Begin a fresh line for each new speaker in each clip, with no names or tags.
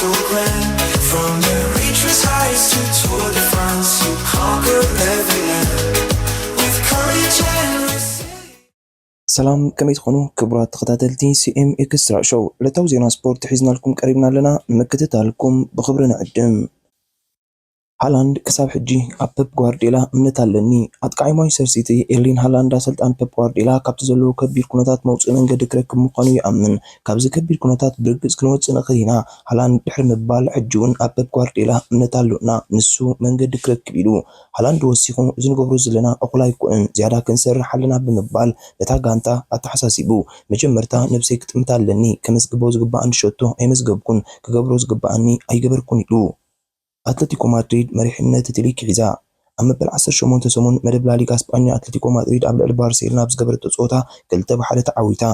so grand. From the reaches heights to Tour de France, you conquer every land with courage and resilience.
ሰላም ከመይ ትኾኑ ክቡራት ተኸታተልቲ ሲኤም ኤክስትራ ሾው ዕለታዊ ዜና ስፖርት ሒዝና ልኩም ቀሪብና ኣለና ንምክትታልኩም ብኽብሪ ንዕድም። ሃላንድ ክሳብ ሕጂ ኣብ ፔፕ ጓርዲዮላ እምነት ኣለኒ። ኣጥቃዒ ማንቸስተር ሲቲ ኤርሊን ሃላንድ ኣሰልጣን ፔፕ ጓርዲዮላ ካብቲ ዘለዎ ከቢድ ኩነታት መውፅኢ መንገዲ ክረክብ ምዃኑ ይኣምን። ካብዚ ከቢድ ኩነታት ብርግፅ ክንወፅእ ንኽእል ኢና። ሃላንድ ድሕሪ ምባል ሕጂ እውን ኣብ ፔፕ ጓርዲዮላ እምነት ኣለና፣ ንሱ መንገዲ ክረክብ ኢሉ። ሃላንድ ወሲኹ እዚ ንገብሮ ዘለና እኹል ኣይኮነን፣ ዝያዳ ክንሰርሕ ኣለና ብምባል ነታ ጋንታ ኣተሓሳሲቡ መጀመርታ ነብሰይ ክጥምት ኣለኒ፣ ከመስግቦ ዝግባኣኒ ሸቶ ኣይመስገብኩን፣ ክገብሮ ዝግባኣኒ ኣይገበርኩን ኢሉ። አትሌቲኮ ማድሪድ መሪሕነት እቲ ሊግ ሒዛ ኣብ መበል 18 ሰሙን መደብ ላሊጋ እስጳኛ አትሌቲኮ ማድሪድ ኣብ ልዕሊ ባርሴሎና ብዝገበረቶ ፆታ 2-1 ተዓዊታ።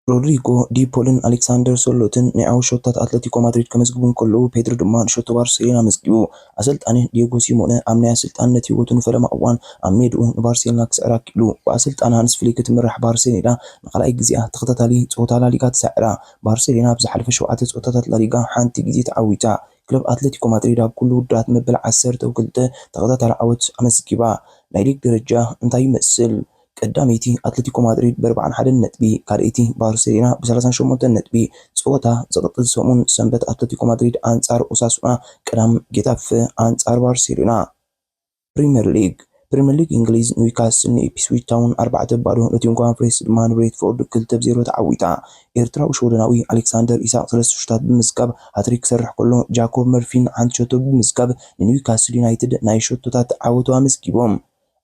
ሮድሪጎ ዲ ፖልን ኣሌክሳንደር ሶሎትን ናይ ዓወት ሾታት አትሌቲኮ ማድሪድ ከመዝግቡ ከለዉ ፔድሮ ድማ ንሸቶ ባርሴሎና መዝጊቡ። ኣሰልጣኒ ዲየጎ ሲሞነ ኣብ ናይ ኣሰልጣንነት ሂወቱ ንፈለማ እዋን ኣብ ሜድኡ ንባርሴሎና ክስዕራ ኪኢሉ። ብኣሰልጣን ሃንስ ፍሊክ ትምራሕ ባርሴሎና ንኻልኣይ ግዜኣ ተኸታታሊ ፆታ ላሊጋ ተሳዕራ። ባርሴሎና ብዝሓለፈ 7 ፆታታት ላሊጋ ሓንቲ ግዜ ተዓዊታ። ክለብ አትሌቲኮ ማድሪድ ኣብ ኩሉ ውድድራት መበል 12 ተኸታታሊ ዓወት ኣመስጊባ። ናይ ሊግ ደረጃ እንታይ ይመስል? ቀዳመይቲ አትሌቲኮ ማድሪድ ብ41 ነጥቢ፣ ካልአይቲ ባርሴሎና ብ38 ነጥቢ። ፀወታ ዝቕፅል ሰሙን ሰንበት አትሌቲኮ ማድሪድ አንጻር ኦሳሱና፣ ቀዳም ጌታፌ አንጻር ባርሴሎና። ፕሪምየር ሊግ እንግሊዝ ኒውካስል ንኢፕስዊች ታውን 4-0፣ ኖቲንግሃም ፎሬስት ድማ ንብሬንትፎርድ 2-0 ተዓዊታ። ኤርትራዊ ሾደናዊ ኣሌክሳንደር ኢሳቅ 3 ሹታት ብምዝጋብ ሃትሪክ ክሰርሕ ከሎ ጃኮብ መርፊን ሓንቲ ሸቶ ብምዝጋብ ንኒውካስል ዩናይትድ ናይ ሸቶታት ዓወቱ ኣመስጊቦም።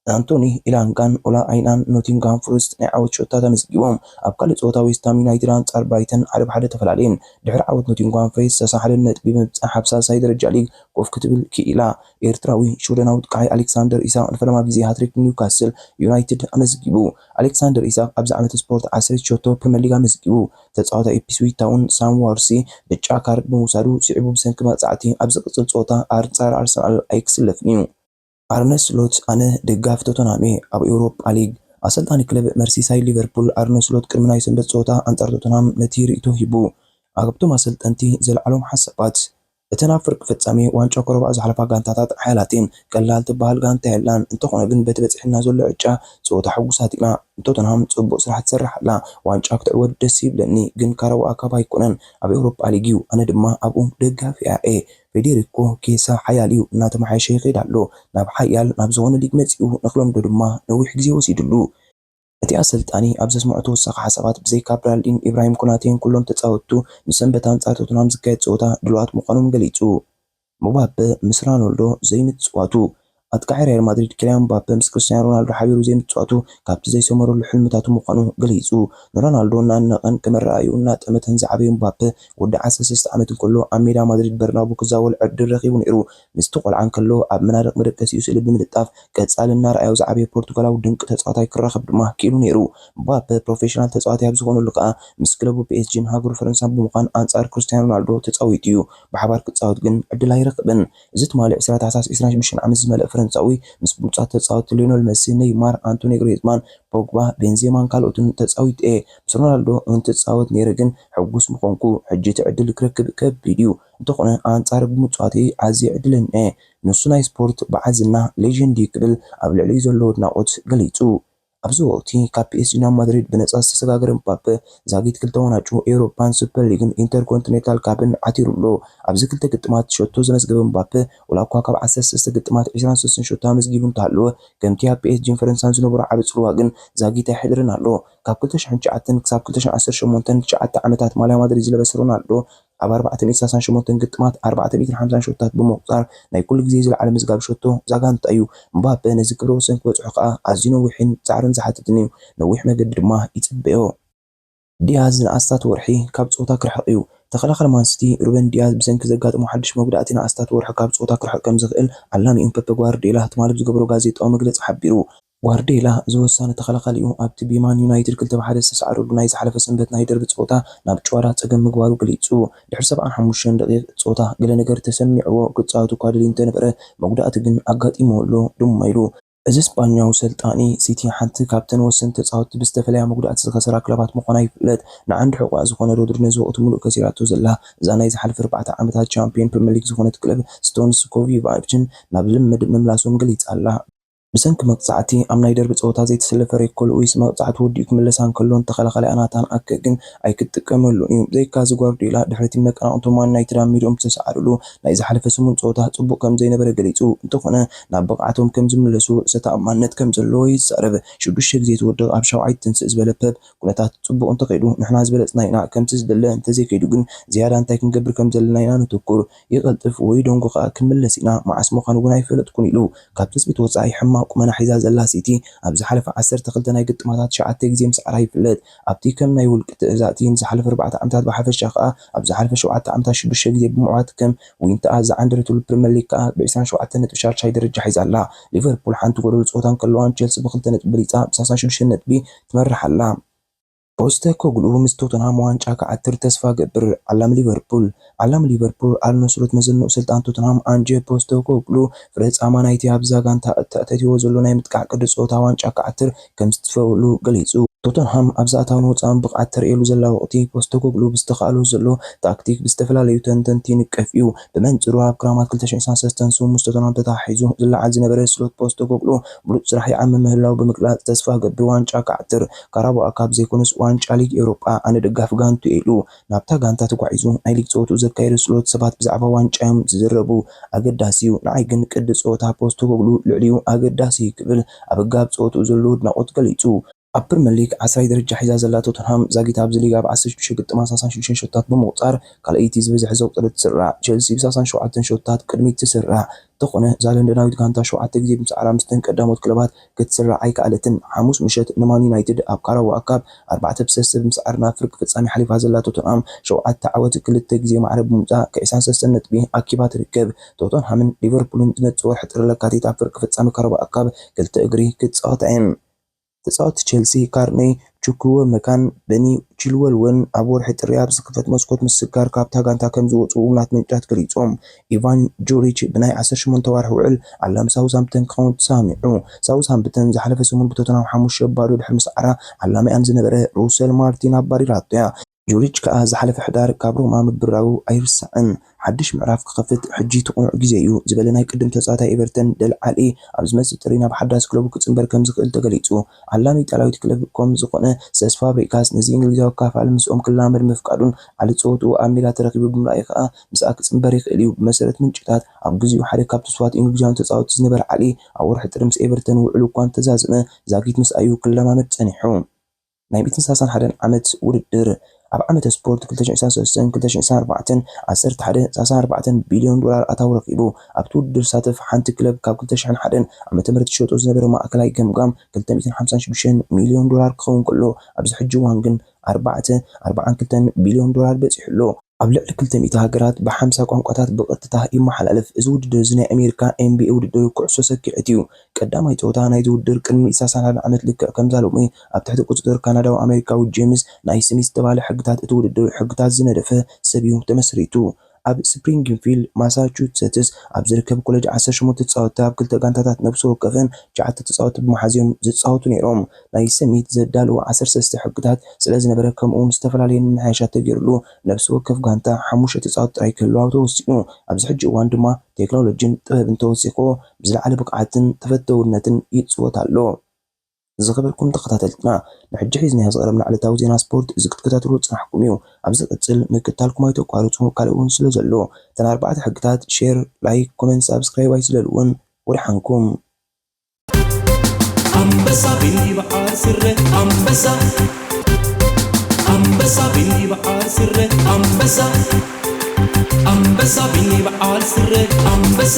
አንቶኒ ኢላንጋን ኦላ ኣይናን ኖቲንግሃም ፎሬስት ናይ ዓወት ሾታት ኣመስጊቦም። ኣብ ካልእ ፀወታ ዌስትሃም ዩናይትድ አንጻር ብራይተን 1-1 ተፈላለየን። ድሕሪ ዓወት ኖቲንግሃም ፎሬስት 31 ነጥቢ ብምብፃሕ ኣብ ሳልሳይ ደረጃ ሊግ ኮፍ ክትብል ክኢላ። ኤርትራዊ ሾደናዊ ጥቃዓይ ኣሌክሳንደር ኢሳቅ ንፈለማ ግዜ ሃትሪክ ኒውካስል ዩናይትድ ኣመስጊቡ። ኣሌክሳንደር ኢሳቅ ኣብዚ ዓመት ስፖርት 10 ሸቶ ፕሪምየር ሊግ ኣመስጊቡ። ተፃዋታይ ኢፕስዊች ታውን ሳም ዋርሲ ብጫ ካርድ ብምውሳዱ ስዒቡ ብሰንኪ መቕፃዕቲ ኣብ ዝቕፅል ፀወታ አንጻር ኣርሰናል ኣይክስለፍን እዩ። አርነ ስሎት ኣነ ደጋፊ ቶተንሃም ኣብ ኤውሮፓ ሊግ። ኣሰልጣኒ ክለብ መርሲሳይድ ሊቨርፑል ኣርነ ስሎት ቅድሚ ናይ ሰንበት ፀወታ አንጻር ቶተንሃም ነቲ ርእቶ ሂቡ። ኣብቶም ኣሰልጠንቲ ዘለዓሎም ሓሳባት እተን ኣብ ፍርቂ ፍጻሜ ዋንጫ ኮረባ ዝሓለፋ ጋንታታት ሓያላትን ቀላል ትበሃል ጋንታ የላን። እንተኾነ ግን በቲ በፂሕና ዘሎ ዕጫ ፀወታ ሕጉሳት ኢና። ቶተንሃም ፅቡቅ ስራሕ ትሰርሕ ኣላ፣ ዋንጫ ክትዕወት ደስ ይብለኒ፣ ግን ካረዋ ኣካብ ኣይኮነን፣ ኣብ ኤውሮፓ ሊግ እዩ። ኣነ ድማ ኣብኡ ደጋፊ እየ። ፌዴሪኮ ኬሳ ሓያል እዩ፣ እናተመሓየሸ ይኸይድ ኣሎ። ናብ ሓያል ናብ ዝኾነ ሊግ መፂኡ ንክለምዶ ድማ ነዊሕ ግዜ ወሲድሉ። እቲ ኣሰልጣኒ ኣብ ዘስምዖ ተወሳኺ ሓሳባት ብዘይካ ብራልዲን ኢብራሂም ኮናቴን ኩሎም ተፃወቱ ንሰንበት አንጻር ቶተንሃም ዝካየድ ፀወታ ድልዋት ምዃኖም ገሊጹ። ምባፔ ምስ ሮናልዶ ዘይምፅዋቱ ኣጥቃዒ ሪያል ማድሪድ ኪልያን ምባፔ ምስ ክርስቲያኖ ሮናልዶ ሓቢሩ ዘይምፅዋቱ ካብቲ ዘይሰመረሉ ሕልምታቱ ምዃኑ ገሊጹ። ንሮናልዶ እናነቐን ከመረኣዩ እናጠመተን ዝዓበየ ምባፔ ወዲ 13 ዓመት እንከሎ ኣብ ሜዳ ማድሪድ በርናቡ ክዛወል ዕድል ረኺቡ ነይሩ። ምስቲ ቆልዓ እንከሎ ኣብ መናድቕ መደቀሲኡ ስእሊ ብምልጣፍ ቀጻሊ እናርኣዮ ዝዓበየ ፖርቱጋላዊ ድንቂ ተፃዋታይ ክራኸብ ድማ ክኢሉ ነይሩ። ምባፔ ፕሮፌሽናል ተፃዋታይ ኣብ ዝኾነሉ ከዓ ምስ ክለቡ ፒኤስጂን ሃገሩ ፈረንሳይ ብምዃን አንጻር ክርስቲያኖ ሮናልዶ ተፃዊቱ እዩ። ብሓባር ክፃወት ግን ዕድል ኣይረኽብን። እዚ ትማሊ 20 ታሕሳስ 25 ዓመት ዝመልአ ፈረንሳዊ ምስ ብሉፃት ተፃወቲ ሊዮኔል ሜሲ፣ ኔይማር፣ አንቶኒ ግሪዝማን፣ ፖግባ፣ ቤንዜማን ካልኦትን ተፃዊቱ እየ። ምስ ሮናልዶ እንትፃወት ነይረ ግን ሕጉስ ምኾንኩ። ሕጂ እቲ ዕድል ክረክብ ከቢድ እዩ። እንተኾነ አንጻር ብምፅዋተይ ኣዝየ ዕድለኛ እየ። ንሱ ናይ ስፖርት በዓል ዝና ሌጀንድ ክብል ኣብ ልዕሊኡ ዘለዎ ኣድናቆት ገሊጹ። ኣብዚ ወቅቲ ካብ ፒኤስጂ ናብ ማድሪድ ብነፃ ዝተሰጋገረ ምባፔ ዛጊት 2 ዋንጫ ኤውሮፓን ሱፐር ሊግን ኢንተርኮንቲኔንታል ካብን ዓቲሩሎ። ኣብዚ 2 ግጥማት ሸቶ ዘመዝገበ ምባፔ ወላኳ ካብ 13 ግጥማት 23 ሸቶ ኣመዝጊቡ እንተሃለወ ከምቲ ኣብ ፒኤስጂን ፈረንሳይን ዝነበሩ ዓብ ፅልዋ ግን ዛጊት ኣይሕድርን ኣሎ። ካብ 2009 ክሳብ 2018 9 ዓመታት ማልያ ማድሪድ ዝለበሰ ሮናልዶ ኣብ 468 ግጥማት 450 ሸቶታት ብምቁፃር ናይ ኩሉ ግዜ ዝለዓለ ምዝጋብ ሸቶ ዛጋንታ እዩ። ምባፔ ነዚ ክብረ ወሰን ክበፅሖ ከዓ ኣዝዩ ነዊሕን ፃዕርን ዝሓትትን እዩ። ነዊሕ መገዲ ድማ ይፅበዮ። ዲያዝ ንኣስታት ወርሒ ካብ ፀወታ ክርሕቕ እዩ። ተኸላኻሊ ማንሲቲ ሩበን ዲያዝ ብሰንኪ ዘጋጥሞ ሓድሽ መጉዳእቲ ንኣስታት ወርሒ ካብ ፀወታ ክርሕቕ ከም ዝኽእል ዓላሚኡ ፔፕ ጓርዲዮላ ትማሊ ብዝገበሮ ጋዜጣዊ መግለፂ ሓቢሩ። ጓርዲዮላ ዝወሰነ ተኸላኻሊ እዩ። ኣብቲ ቢማን ዩናይትድ 2-1 ዝተሰዓረሉ ናይ ዝሓለፈ ሰንበት ናይ ደርቢ ፀወታ ናብ ጨዋዳ ፀገም ምግባሩ ገሊጹ። ድሕሪ 75 ደቂቕ ፀወታ ገለ ነገር ተሰሚዕዎ ክፃወቱ እኳ ደልዩ እንተነበረ መጉዳእቲ ግን ኣጋጢሞሎ ድማ ኢሉ። እዚ ስፓኛዊ ሰልጣኒ ሲቲ ሓንቲ ካብተን ወሰንቲ ተጻወትቲ ብዝተፈለየ መጉዳእቲ ዝኸሰራ ክለባት ምዃና ይፍለጥ። ንዓንዲ ሕቑኣ ዝኾነ ሮድሪ ነዚ ወቕቲ ሙሉእ ከሲራቶ ዘላ እዛ ናይ ዝሓለፈ 4 ዓመታት ቻምፕዮን ፕሪምየር ሊግ ዝኾነት ክለብ ስቶንስ ኮቪቫችን ናብ ልምምድ ምምላሶም ገሊጻ ኣላ። ብሰንኪ መቕጻዕቲ ኣብ ናይ ደርቢ ፀወታ ዘይተሰለፈ ሬኮ ሉዊስ መቕጻዕቲ ወዲኡ ክምለሳ እንከሎን ተኸላኻላይ ናታን ኣኬ ግን ኣይክጥቀመሉን እዩ። ብዘይካዚ ጓርዲዮላ ድሕሪ መቀናቕንቶም ማን ዩናይትድ ኣብ ሜድኦም ዝተሰዓረሉ ናይ ዝሓለፈ 8 ፀወታ ጽቡቕ ከም ዘይነበረ ገሊጹ እንተኾነ ናብ ብቕዓቶም ከም ዝምለሱ ርእሰ ተኣማንነት ከም ዘለዎ ይዛረብ። 6 ግዜ ተወድቕ ኣብ 7ይ ትንስእ ዝበለ ፐፕ ኩነታት ጽቡቕ እንተኸይዱ ንሕና ዝበለጽና ኢና ከምቲ ዝደለ እንተዘይከይዱ ግን ዝያዳ እንታይ ክንገብር ከም ዘለና ኢና ንትኩር ይቐልጥፍ ወይ ደንጎ ኸኣ ክንምለስ ኢና መዓስ ምዃኑ እውን ኣይፈለጥኩን ኢሉ ካብ ትጽቢት ወጻኢ ሕማቕ ቁመና ሒዛ ዘላ ሲቲ ኣብ ዝሓለፈ 12 ናይ ግጥማታት 9 ግዜ ምስዓራ ይፍለጥ። ኣብቲ ከም ናይ ውልቂ ትእዛቲ ዝሓለፈ 4 ዓመታት ብሓፈሻ ከዓ ኣብ ዝሓለፈ 7 ዓመታት 6 ግዜ ብምዕዋት ከም ዊንታ ዝዓንደረትሉ ፕሪምየር ሊግ ከዓ ብ27 ነጥቢ ሻድሻይ ደረጃ ሒዛ ኣላ። ሊቨርፑል ሓንቲ ጎደሎ ፀወታ እንከለዋን ቸልሲ ብ2 ነጥቢ በሊፃ ብ36 ነጥቢ ትመርሕ ኣላ። ፖስተኮግሉ ምስ ቶተንሃም ዋንጫ ክዓትር ተስፋ ገብር። ዓላም ሊቨርፑል ኣርነ ስሎት መዘንኡ ስልጣን ቶተንሃም አንጄ ፖስተኮግሉ ፍረፃማ ናይቲ ኣብዛ ጋንታ እተኣተትዎ ዘሎ ናይ ምጥቃዕ ቅዲ ፀወታ ዋንጫ ክዓትር ከም ዝትፈውሉ ገሊጹ። ቶተንሃም ኣብ ኣታውን ወፃእን ብቕዓት ተርእየሉ ዘላ ወቕቲ ፖስተኮግሉ ብዝተኻእሎ ዘሎ ታክቲክ ብዝተፈላለዩ ተንተንቲ ይንቀፍ እዩ። ብመንጽሩ ኣብ ክራማት 2023 ስሙ ምስ ቶተንሃም ተተሓሒዙ ዝለዓል ዝነበረ ስሎት ፖስተኮግሉ ብሉፅ ስራሕ ይዓምም ምህላው ብምግላጽ ተስፋ ገብር ዋንጫ ክዓትር ካራባኦ ካፕ ዘይኮነስ ዋንጫ ሊግ ኤውሮጳ ኣነ ደጋፊ ጋንቱ ኢሉ ናብታ ጋንታ ተጓዒዙ ናይ ሊግ ፀወቱ ዘካየደ ስሎት ሰባት ብዛዕባ ዋንጫዮም ዝዝረቡ ኣገዳሲ እዩ። ንዓይ ግን ቅዲ ፀወታ ፖስተኮግሉ ልዕሊኡ ኣገዳሲ ክብል ኣብ ጋብ ፀወቱ ዘሎ ኣድናቖት ገሊጹ። ኣብ ፕሪምየር ሊግ 10 ደረጃ ሒዛ ዘላ ቶተንሃም ዛጊታ ኣብዚ ሊግ ኣብ 16 ግጥማት 36 ሾታት ብምቁፃር ካልአይቲ ዝበዝሐ ዘውፅረ ትስራዕ። ቸልሲ ብ37 ሾታት ቅድሚት ትስራዕ እንተኾነ እዛ ለንደናዊት ጋንታ 7 ግዜ ብምስዓራ ምስተን ቀዳሞት ክለባት ክትስራዕ ኣይከኣለትን። ሓሙስ ምሸት ንማን ዩናይትድ ኣብ ካራባኦ ካፕ 4-3 ብምስዓር ናብ ፍርቂ ፍጻሜ ሓሊፋ ዘላ ቶተንሃም 7 ዓወት 2 ግዜ ማዕረ ብምውፃእ ከ23 ነጥቢ ኣኪባ ትርከብ። ቶተንሃምን ሊቨርፑልን ዝመጽእ ወርሒ ጥሪ ለካቲት ኣብ ፍርቂ ፍጻሜ ካራባኦ ካፕ 2 እግሪ ክትጻወታ እየን። ተጻወትቲ ቸልሲ ካርኔይ ቹክወመካን በኒ ቺልወልን ኣብ ወርሒ ጥሪ ኣብ ዝኽፈት መስኮት ምስጋር ካብታ ጋንታ ከም ዝወፁ ውምናት ምንጫት ገሊፆም። ኢቫን ጆሪች ብናይ 18 ወርሒ ውዕል ዓላም ሳውዝሃምፕተን ክኸውን ተሰሚዑ። ሳውዝሃምፕተን ዝሓለፈ ሰሙን ብቶተንሃም 5 ባዶ ድሕሪ ምስዓራ ዓላማያን ዝነበረ ሩሰል ማርቲን ኣባሪራቶ እያ። ጆሪች ከዓ ዝሓለፈ ሕዳር ካብ ሮማ ምብራቡ ኣይርስዕን። ሓድሽ ምዕራፍ ክኸፍት ሕጂ ትቑኑዕ ግዜ እዩ ዝበለ ናይ ቅድም ተጻዋታይ ኤቨርተን ደልዓሊ ኣብ ዝመጽእ ጥሪ ናብ ሓዳስ ክለቡ ክጽንበር ከም ዝኽእል ተገሊጹ። ዓላሚ ኢጣልያዊት ክለብ ከም ዝኾነ ሰስ ፋብሪካስ ነዚ እንግሊዛዊ ካፋል ምስኦም ክላመድ ምፍቃዱን ዓሊ ፀወትኡ ኣብ ሜዳ ተረኺቡ ብምርኣይ ከዓ ምስኣ ክጽንበር ይኽእል እዩ። ብመሰረት ምንጭታት ኣብ ግዚኡ ሓደ ካብ ተስፋት እንግሊዛውያን ተጻወትቲ ዝነበረ ዓሊ ኣብ ወርሒ ጥሪ ምስ ኤቨርተን ውዕሉ እኳ እንተዛዝመ ዛጊት ምስኣዩ ክለማመድ ጸኒሑ። ናይ 131 ዓመት ውድድር ኣብ ዓመተ ስፖርት 2023-2024 11.4 ቢልዮን ዶላር ኣታዊ ረኺቡ። ኣብቲ ውድድር ሳተፍ ሓንቲ ክለብ ካብ 2001 ዓመተ ምህረት ትሸጦ ዝነበረ ማእከላይ ገምጋም 256 ሚልዮን ዶላር ክኸውን ከሎ ኣብዚ ሕጂ እዋን ግን 4.42 ቢልዮን ዶላር በፂሑ ኣሎ። ኣብ ልዕሊ 200 ሃገራት ብ50 ቋንቋታት ብቐጥታ ይመሓላለፍ። እዚ ውድድር እዚ ናይ ኣሜሪካ NBA ውድድር ኩዕሶ ሰኪዔት እዩ። ቀዳማይ ፀወታ ናይዚ ውድድር ቅድሚ 21 ዓመት ልክዕ ከምዛ ሎሚ ኣብ ትሕቲ ቁጽጥር ካናዳዊ ኣሜሪካዊ ጄምስ ናይ ስሚት ዝተባህለ ሕግታት እቲ ውድድር ሕግታት ዝነደፈ ሰብ እዩ ተመስሪቱ። ኣብ ስፕሪንግፊልድ ማሳቹሴትስ ኣብ ዝርከብ ኮሌጅ 18 ተጻወትቲ ኣብ 2 ጋንታታት ነፍሲ ወከፈን 9 ተጻወትቲ ብመሓዝዮም ዝጻወቱ ነይሮም። ናይ ሰሚት ዘዳልዎ 13 ሕግታት ስለ ዝነበረ ከምኡውን ዝተፈላለየ መምሓያሻት ተገይሩሉ ነፍሲ ወከፍ ጋንታ 5 ተጻወትቲ ጥራይ ክህልዋ ተወሲኑ። ኣብዚ ሕጂ እዋን ድማ ቴክኖሎጂን ጥበብን ተወሲኮ ብዝለዓለ ብቕዓትን ተፈተውነትን ይጽወት ኣሎ። ዝኸበርኩም ተኸታተልትና ንሕጂ ሒዝና ዝቐረብና ዕለታዊ ዜና ስፖርት እዚ ክትከታተሉ ጽናሕኩም እዩ። ኣብ ዝቕጽል ምክትታልኩም ኣይተቋርጹ ካልእ እውን ስለ ዘሎ እተን 4 ሕግታት ሼር፣ ላይክ፣ ኮሜንት፣ ሳብስክራይብ ኣይስለልውን ወዲሓንኩም።
አንበሳ ቢበዓል ስረ አንበሳ አንበሳ ቢበዓል ስረ አንበሳ አንበሳ ቢበዓል ስረ አንበሳ